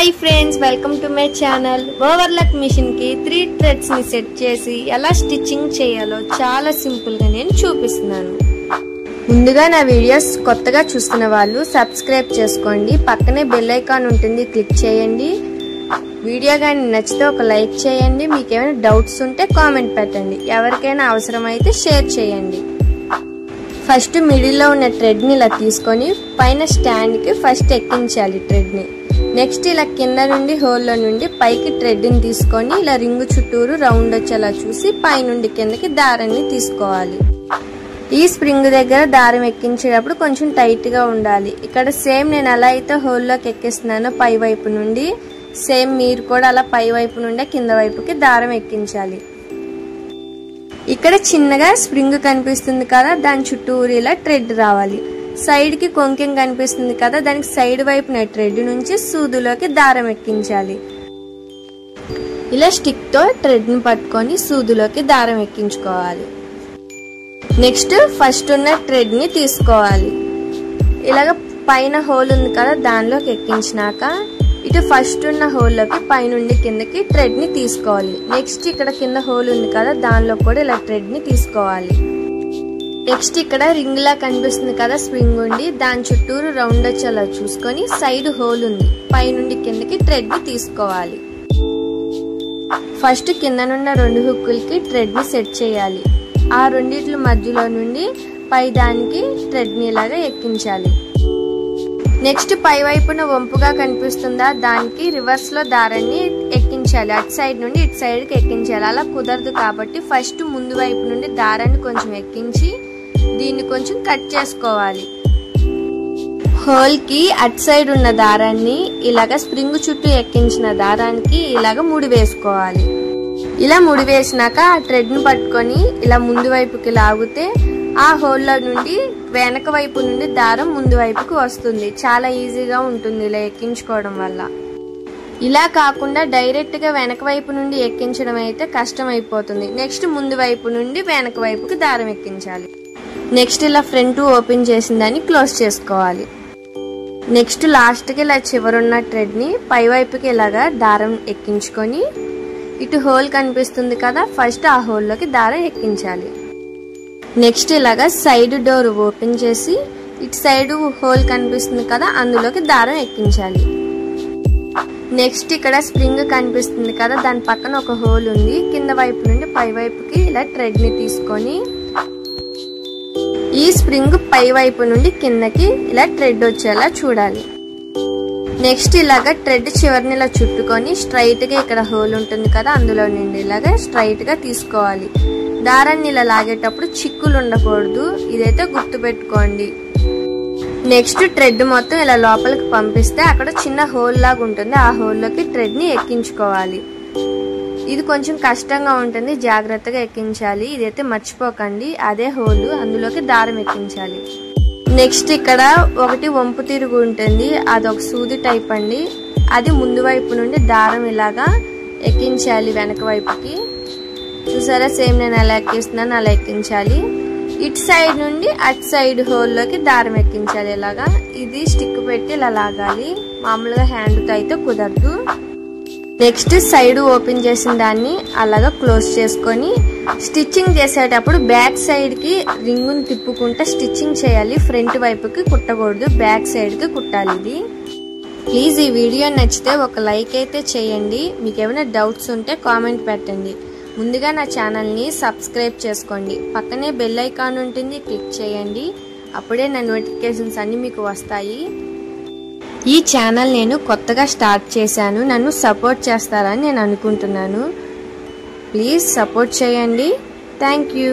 High friends welcome to my channel overlock machine కి 3 threads ని set చేసి ఎలా స్టిచ్చింగ్ చేయాలో చాలా సింపుల్ గా నేను చూపిస్తున్నాను। ముందుగా నా వీడియోస్ కొత్తగా చూస్తున్న వాళ్ళు సబ్స్క్రైబ్ చేసుకోండి, పక్కనే బెల్ ఐకాన్ ఉంటుంది క్లిక్ చేయండి। వీడియో గాని నచ్చితే ఒక లైక్ చేయండి, మీకు ఏమైనా డౌట్స్ ఉంటే కామెంట్ పెట్టండి, ఎవరికైనా అవసరమైతే షేర్ చేయండి। ఫస్ట్ మిడిల్ లో ఉన్న థ్రెడ్ ని ఇలా తీసుకొని పైన స్టాండ్ కి ఫస్ట్ ఎక్కించాలి థ్రెడ్ ని। నెక్స్ట్ ఇలా కింద నుండి హోల్ లో నుండి పైకి థ్రెడ్ ని తీసుకొని ఇలా రింగ్ చుట్టూరు రౌండ్ వచ్చేలా చూసి పై నుండి కిందకి దారాన్ని తీసుకోవాలి। ఈ స్ప్రింగ్ దగ్గర దారం ఎక్కించేటప్పుడు కొంచెం టైట్ గా ఉండాలి। ఇక్కడ సేమ్ నేను ఎలా అయితే హోల్ లోకి ఎక్కిస్తున్నానో పై వైపు నుండి సేమ్ మీరు కూడా అలా పై వైపు నుండి కింద వైపుకి దారం ఎక్కించాలి। ఇక్కడ చిన్నగా స్ప్రింగ్ కనిపిస్తుంది కదా, దాని చుట్టూరు ఇలా థ్రెడ్ రావాలి। సైడ్ కి కొంచెం కనిపిస్తుంది కదా, దానికి సైడ్ వైపున థ్రెడ్ నుంచి సూదులోకి దారం ఎక్కించాలి। ఇలా స్టిక్ తో థ్రెడ్ ని పట్టుకొని సూదులోకి దారం ఎక్కించుకోవాలి। నెక్స్ట్ ఫస్ట్ ఉన్న థ్రెడ్ ని తీసుకోవాలి, ఇలాగ పైన హోల్ ఉంది కదా దానిలోకి ఎక్కించినాక ఇటు ఫస్ట్ ఉన్న హోల్ లోకి పై నుండి కిందకి థ్రెడ్ ని తీసుకోవాలి। నెక్స్ట్ ఇక్కడ కింద హోల్ ఉంది కదా దానిలో కూడా ఇలా థ్రెడ్ ని తీసుకోవాలి। నెక్స్ట్ ఇక్కడ రింగ్ లా కనిపిస్తుంది కదా స్ప్రింగ్ ఉండి దాని చుట్టూరు రౌండ్ వచ్చేలా చూసుకొని సైడ్ హోల్ ఉంది పై నుండి కిందకి థ్రెడ్ ని తీసుకోవాలి। ఫస్ట్ కింద నున్న రెండు హుక్కులకి థ్రెడ్ ని సెట్ చేయాలి, ఆ రెండిట్ల మధ్యలో నుండి పై దానికి థ్రెడ్ ని ఇలాగా ఎక్కించాలి। నెక్స్ట్ పై వైపున వంపుగా కనిపిస్తుందా దానికి రివర్స్ లో దారాన్ని ఎక్కించాలి, అటు సైడ్ నుండి ఇటు సైడ్ కి ఎక్కించాలి। అలా కుదరదు కాబట్టి ఫస్ట్ ముందు వైపు నుండి దారాన్ని కొంచెం ఎక్కించి దీన్ని కొంచెం కట్ చేసుకోవాలి। హోల్ కి అటు సైడ్ ఉన్న దారాన్ని ఇలాగ స్ప్రింగ్ చుట్టూ ఎక్కించిన దారానికి ఇలాగ ముడి వేసుకోవాలి। ఇలా ముడి వేసినాక ఆ థ్రెడ్ ని పట్టుకొని ఇలా ముందు వైపుకి లాగితే ఆ హోల్ లో నుండి వెనక వైపు నుండి దారం ముందు వైపుకి వస్తుంది। చాలా ఈజీగా ఉంటుంది ఇలా ఎక్కించుకోవడం వల్ల। ఇలా కాకుండా డైరెక్ట్ గా వెనక వైపు నుండి ఎక్కించడం అయితే కష్టం అయిపోతుంది। నెక్స్ట్ ముందు వైపు నుండి వెనక వైపుకి దారం ఎక్కించాలి। నెక్స్ట్ ఇలా ఫ్రంట్ ఓపెన్ చేసిన దాన్ని క్లోజ్ చేసుకోవాలి। నెక్స్ట్ లాస్ట్ కి ఇలా చివరున్న థ్రెడ్ ని పై వైపుకి ఇలాగా దారం ఎక్కించుకొని ఇటు హోల్ కనిపిస్తుంది కదా ఫస్ట్ ఆ హోల్ లోకి దారం ఎక్కించాలి। నెక్స్ట్ ఇలాగా సైడ్ డోర్ ఓపెన్ చేసి ఇటు సైడ్ హోల్ కనిపిస్తుంది కదా అందులోకి దారం ఎక్కించాలి। నెక్స్ట్ ఇక్కడ స్ప్రింగ్ కనిపిస్తుంది కదా దాని పక్కన ఒక హోల్ ఉంది, కింద వైపు నుండి పై వైపుకి ఇలా థ్రెడ్ ని తీసుకొని ఈ స్ప్రింగ్ పై వైపు నుండి కిందకి ఇలా థ్రెడ్ వచ్చేలా చూడాలి। నెక్స్ట్ ఇలాగా థ్రెడ్ చివరిని ఇలా చుట్టుకొని స్ట్రైట్ గా ఇక్కడ హోల్ ఉంటుంది కదా అందులో నుండి ఇలాగా స్ట్రైట్ గా తీసుకోవాలి। దారాన్ని ఇలా లాగేటప్పుడు చిక్కులు ఉండకూడదు, ఇదైతే గుర్తు పెట్టుకోండి। నెక్స్ట్ థ్రెడ్ మొత్తం ఇలా లోపలికి పంపిస్తే అక్కడ చిన్న హోల్ లాగా ఉంటుంది, ఆ హోల్ లోకి థ్రెడ్ ని ఎక్కించుకోవాలి। ఇది కొంచెం కష్టంగా ఉంటుంది, జాగ్రత్తగా ఎక్కించాలి, ఇదైతే మర్చిపోకండి। అదే హోల్ అందులోకి దారం ఎక్కించాలి। నెక్స్ట్ ఇక్కడ ఒకటి వంపు తిరుగు ఉంటుంది, అదొక సూది టైప్ అండి, అది ముందు వైపు నుండి దారం ఇలాగా ఎక్కించాలి వెనక వైపుకి। చూసారా సేమ్ నేను ఎలా ఎక్కిస్తున్నాను అలా ఎక్కించాలి। ఇటు సైడ్ నుండి అటు సైడ్ హోల్ లోకి దారం ఎక్కించాలి ఇలాగా। ఇది స్టిక్ పెట్టి ఇలా లాగాలి, మామూలుగా హ్యాండ్ తో అయితే కుదరదు। నెక్స్ట్ సైడ్ ఓపెన్ చేసిన దాన్ని అలాగా క్లోజ్ చేసుకొని స్టిచ్చింగ్ చేసేటప్పుడు బ్యాక్ సైడ్ కి రింగుని తిప్పుకుంటా స్టిచ్చింగ్ చేయాలి, ఫ్రంట్ వైపుకి కుట్టకూడదు, బ్యాక్ సైడ్ కి కుట్టాలి ఇది। ప్లీజ్ ఈ వీడియో నచ్చితే ఒక లైక్ అయితే చేయండి, మీకు ఏమైనా డౌట్స్ ఉంటే కామెంట్ పెట్టండి। ముందుగా నా ఛానల్ని సబ్స్క్రైబ్ చేసుకోండి, పక్కనే బెల్ ఐకాన్ ఉంటుంది క్లిక్ చేయండి, అప్పుడే నా నోటిఫికేషన్స్ అన్ని మీకు వస్తాయి। ఈ ఛానల్ నేను కొత్తగా స్టార్ట్ చేశాను, నన్ను సపోర్ట్ చేస్తారని నేను అనుకుంటున్నాను, ప్లీజ్ సపోర్ట్ చేయండి। Thank you.